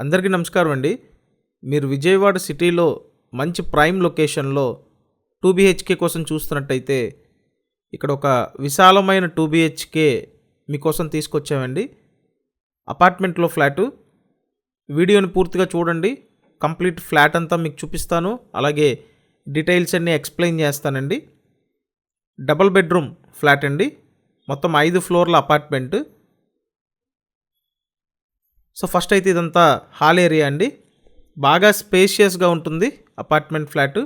అందరికీ నమస్కారం అండి. మీరు విజయవాడ సిటీలో మంచి ప్రైమ్ లొకేషన్లో 2 BHK కోసం చూస్తున్నట్టయితే ఇక్కడ ఒక విశాలమైన 2 BHK మీకోసం తీసుకొచ్చామండి. అపార్ట్మెంట్లో ఫ్లాటు. వీడియోని పూర్తిగా చూడండి. కంప్లీట్ ఫ్లాట్ అంతా మీకు చూపిస్తాను. అలాగే డీటెయిల్స్ అన్నీ ఎక్స్ప్లెయిన్ చేస్తానండి. డబుల్ బెడ్రూమ్ ఫ్లాట్ అండి. మొత్తం 5 ఫ్లోర్ల అపార్ట్మెంట్. సో ఫస్ట్ అయితే ఇదంతా హాల్ ఏరియా అండి. బాగా స్పేషియస్గా ఉంటుంది apartment flat.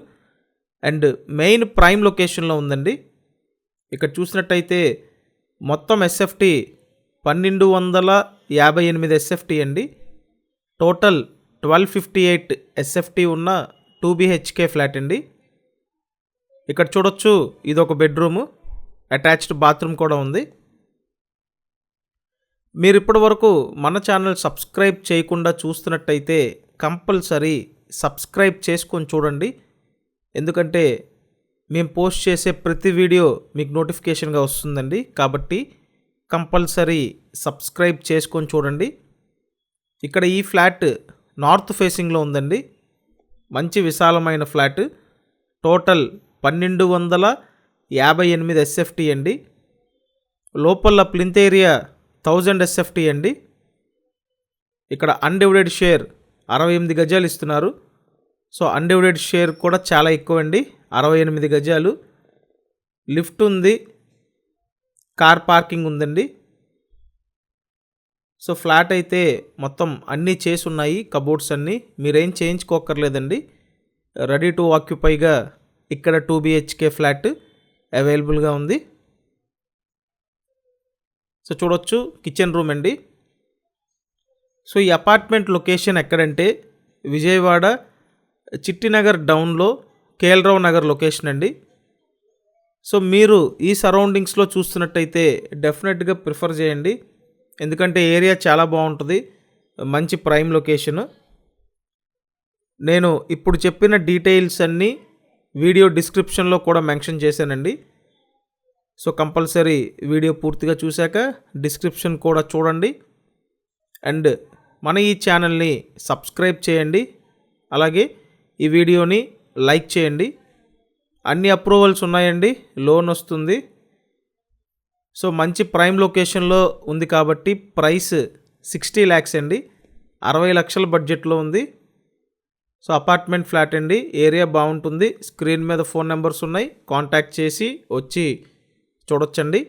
And main prime లొకేషన్లో ఉందండి. ఇక్కడ చూసినట్టయితే మొత్తం ఎస్ఎఫ్టీ 1258 ఎస్ఎఫ్టీ అండి. టోటల్ 1258 ఎస్ఎఫ్టీ ఉన్న 2 BHK ఫ్లాట్ అండి. ఇక్కడ చూడొచ్చు, ఇది ఒక బెడ్రూము, అటాచ్డ్ బాత్రూమ్ కూడా ఉంది. మీరు ఇప్పటి వరకు మన ఛానల్ సబ్స్క్రైబ్ చేయకుండా చూస్తున్నట్టయితే కంపల్సరీ సబ్స్క్రైబ్ చేసుకొని చూడండి. ఎందుకంటే మేము పోస్ట్ చేసే ప్రతి వీడియో మీకు నోటిఫికేషన్గా వస్తుందండి. కాబట్టి కంపల్సరీ సబ్స్క్రైబ్ చేసుకొని చూడండి. ఇక్కడ ఈ ఫ్లాట్ నార్త్ ఫేసింగ్లో ఉందండి. మంచి విశాలమైన ఫ్లాట్. టోటల్ 1258 ఎస్ఎఫ్టీ అండి. లోపల ప్లింత్ ఏరియా 1000 ఎస్ఎఫ్టీ అండి. ఇక్కడ అన్డివైడెడ్ షేర్ 68 గజాలు ఇస్తున్నారు. సో అన్డివైడెడ్ షేర్ కూడా చాలా ఎక్కువ అండి, 68 గజాలు. లిఫ్ట్ ఉంది, కార్ పార్కింగ్ ఉందండి. సో ఫ్లాట్ అయితే మొత్తం అన్నీ చేసి ఉన్నాయి, కబోర్డ్స్ అన్నీ. మీరేం చేయించుకోక్కర్లేదండి. రెడీ టు ఆక్యుపైగా ఇక్కడ 2 BHK ఫ్లాట్ అవైలబుల్గా ఉంది. సో చూడొచ్చు, కిచెన్ రూమ్ అండి. సో ఈ అపార్ట్మెంట్ లొకేషన్ ఎక్కడంటే విజయవాడ చిట్టినగర్ డౌన్లో కేఎల్రావు నగర్ లొకేషన్ అండి. సో మీరు ఈ సరౌండింగ్స్లో చూస్తున్నట్టయితే డెఫినెట్గా ప్రిఫర్ చేయండి. ఎందుకంటే ఏరియా చాలా బాగుంటుంది, మంచి ప్రైమ్ లొకేషన్. నేను ఇప్పుడు చెప్పిన డీటెయిల్స్ అన్నీ వీడియో డిస్క్రిప్షన్లో కూడా మెన్షన్ చేశానండి. సో కంపల్సరీ వీడియో పూర్తిగా చూశాక డిస్క్రిప్షన్ కూడా చూడండి. అండ్ మన ఈ ఛానల్ని సబ్స్క్రైబ్ చేయండి. అలాగే ఈ వీడియోని లైక్ చేయండి. అన్ని అప్రూవల్స్ ఉన్నాయండి, లోన్ వస్తుంది. సో మంచి ప్రైమ్ లొకేషన్లో ఉంది కాబట్టి ప్రైస్ 60 lakhs అండి, 60 లక్షల బడ్జెట్లో ఉంది. సో అపార్ట్మెంట్ ఫ్లాట్ అండి, ఏరియా బాగుంటుంది. స్క్రీన్ మీద ఫోన్ నెంబర్స్ ఉన్నాయి, కాంటాక్ట్ చేసి వచ్చి చూడొచ్చండి.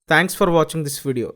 Thanks for watching this video.